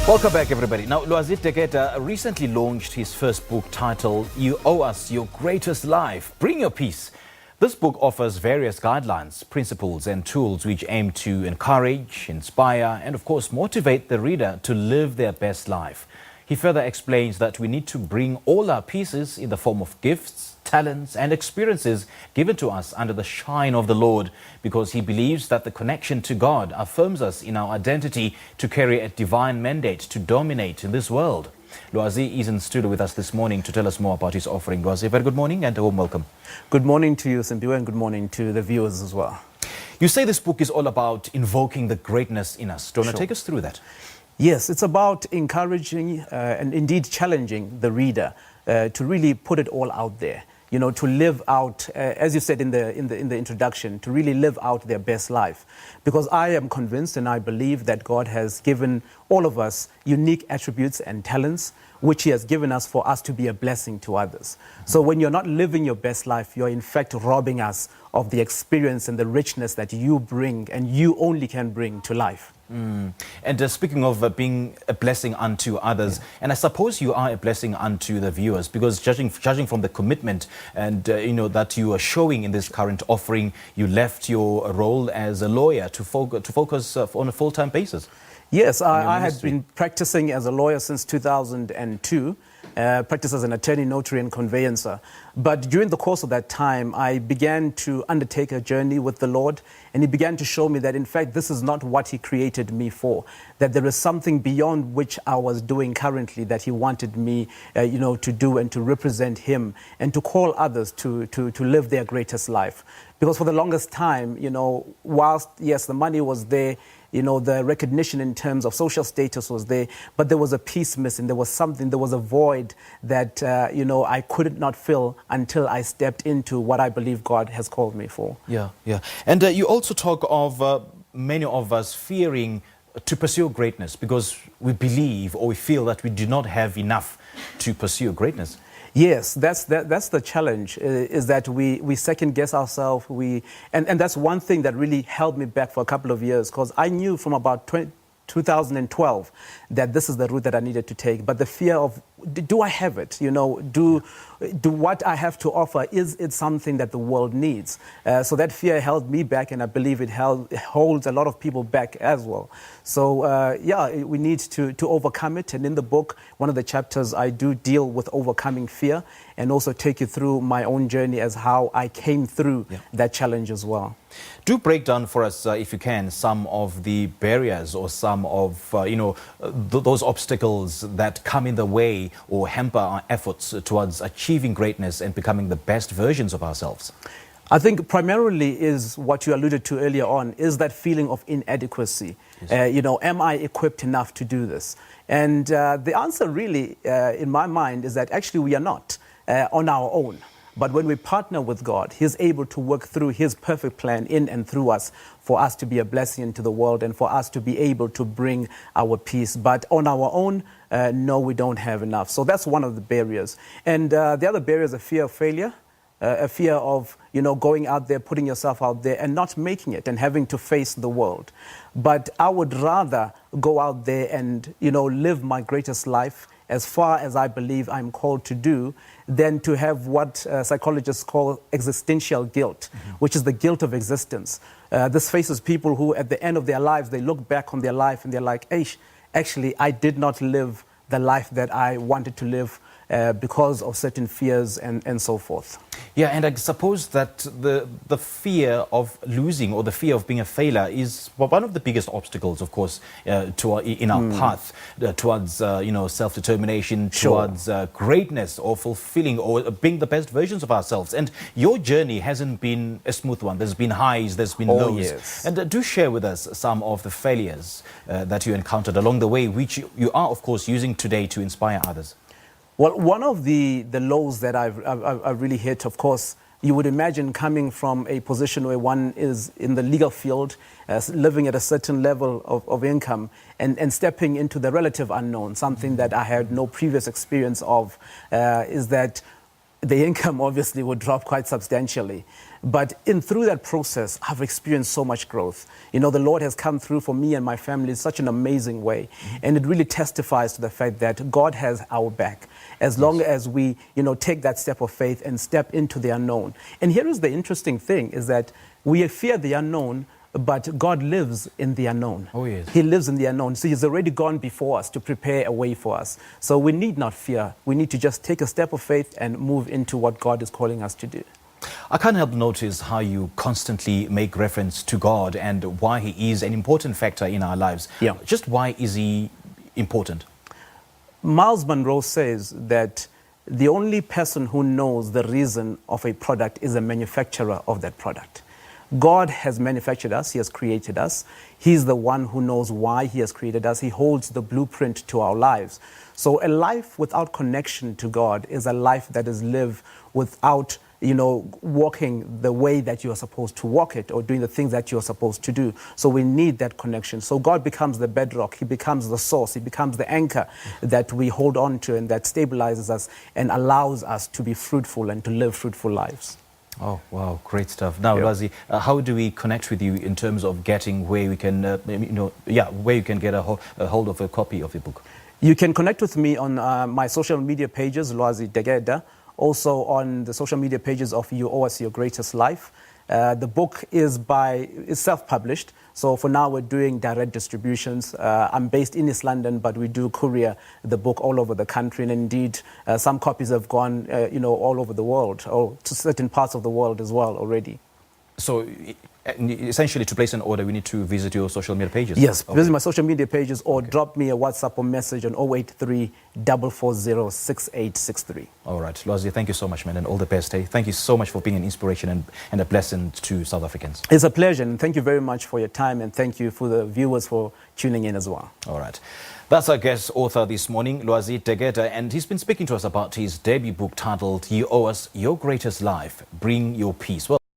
Welcome back, everybody. Now, Lwazit Teketa recently launched his first book titled You Owe Us Your Greatest Life. Bring Your Peace. This book offers various guidelines, principles and tools which aim to encourage, inspire and, of course, motivate the reader to live their best life. He further explains that we need to bring all our pieces in the form of gifts, talents and experiences given to us under the shine of the Lord, because he believes that the connection to God affirms us in our identity to carry a divine mandate to dominate in this world. Lwazi is in studio with us this morning to tell us more about his offering. Lwazi, very good morning and a warm welcome. Good morning to you, Simpiwe, and good morning to the viewers as well. You say this book is all about invoking the greatness in us. Do you want to take us through that? Yes, it's about encouraging and indeed challenging the reader to really put it all out there. You know, to live out, as you said in the introduction, to really live out their best life. Because I am convinced and I believe that God has given all of us unique attributes and talents, which he has given us for us to be a blessing to others. So when you're not living your best life, you're in fact robbing us of the experience and the richness that you bring and you only can bring to life. And speaking of being a blessing unto others, and I suppose you are a blessing unto the viewers, because judging from the commitment and that you are showing in this current offering, you left your role as a lawyer to focus on a full-time basis. Yes, I had been practicing as a lawyer since 2002. Practice as an attorney, notary and conveyancer. But during the course of that time, I began to undertake a journey with the Lord, and he began to show me that, in fact, this is not what he created me for, that there is something beyond which I was doing currently that he wanted me, to do and to represent him and to call others to live their greatest life. Because for the longest time, whilst, yes, the money was there, the recognition in terms of social status was there, but there was a piece missing. There was a void that, I could not fill until I stepped into what I believe God has called me for. Yeah. And you also talk of many of us fearing to pursue greatness because we believe or we feel that we do not have enough to pursue greatness. Yes, that's the challenge, is that we second guess ourselves. And that's one thing that really held me back for a couple of years, because I knew from about 2012 that this is the route that I needed to take. But the fear of, do I have it? Do what I have to offer, is it something that the world needs? So that fear held me back, and I believe it holds a lot of people back as well. So we need to overcome it. And in the book, one of the chapters, I do deal with overcoming fear and also take you through my own journey as how I came through that challenge as well. Do break down for us, if you can, some of the barriers or some of, those obstacles that come in the way or hamper our efforts towards achieving greatness and becoming the best versions of ourselves. I think primarily is what you alluded to earlier on, is that feeling of inadequacy. Yes. Am I equipped enough to do this? And the answer really, in my mind, is that actually we are not on our own. But when we partner with God, he's able to work through his perfect plan in and through us for us to be a blessing to the world and for us to be able to bring our peace. But on our own, no, we don't have enough. So that's one of the barriers. And the other barrier is a fear of failure, a fear of, going out there, putting yourself out there and not making it and having to face the world. But I would rather go out there and, live my greatest life as far as I believe I'm called to do, than to have what psychologists call existential guilt, which is the guilt of existence. This faces people who, at the end of their lives, they look back on their life and they're like, hey, actually, I did not live the life that I wanted to live because of certain fears and so forth. Yeah, and I suppose that the fear of losing or the fear of being a failure is one of the biggest obstacles, of course, in our path towards self-determination, towards greatness or fulfilling or being the best versions of ourselves. And your journey hasn't been a smooth one. There's been highs, there's been lows. Yes. And do share with us some of the failures that you encountered along the way, which you are, of course, using today to inspire others. Well, one of the lows that I've really hit, of course, you would imagine coming from a position where one is in the legal field, living at a certain level of income, and stepping into the relative unknown, something that I had no previous experience of, is that the income obviously would drop quite substantially. But through that process, I've experienced so much growth. You know, the Lord has come through for me and my family in such an amazing way. And it really testifies to the fact that God has our back as long as we, take that step of faith and step into the unknown. And here is the interesting thing, is that we fear the unknown, but God lives in the unknown. Oh, yes. He lives in the unknown. So he's already gone before us to prepare a way for us. So we need not fear. We need to just take a step of faith and move into what God is calling us to do. I can't help notice how you constantly make reference to God and why he is an important factor in our lives. Yeah. Just why is he important? Miles Monroe says that the only person who knows the reason of a product is a manufacturer of that product. God has manufactured us. He has created us. He's the one who knows why he has created us. He holds the blueprint to our lives. So a life without connection to God is a life that is lived without, walking the way that you are supposed to walk it or doing the things that you are supposed to do. So we need that connection. So God becomes the bedrock. He becomes the source. He becomes the anchor that we hold on to and that stabilizes us and allows us to be fruitful and to live fruitful lives. Oh, wow, great stuff. Now, Lwazi, how do we connect with you in terms of getting where we can, where you can get a hold of a copy of the book? You can connect with me on my social media pages, Lwazi Degeda, also on the social media pages of You Owe Us Your Greatest Life. The book is self-published, so for now we're doing direct distributions. I'm based in East London, but we do courier the book all over the country, and indeed some copies have gone, all over the world, or to certain parts of the world as well already. So essentially, to place an order, we need to visit your social media pages? Yes, okay. Visit my social media pages or drop me a WhatsApp or message on 083 440 6863. All right. Lwazi, thank you so much, man, and all the best. Hey? Thank you so much for being an inspiration and a blessing to South Africans. It's a pleasure, and thank you very much for your time, and thank you for the viewers for tuning in as well. All right. That's our guest author this morning, Lwazi Degeda, and he's been speaking to us about his debut book titled You Owe Us Your Greatest Life, Bring Your Peace. Well,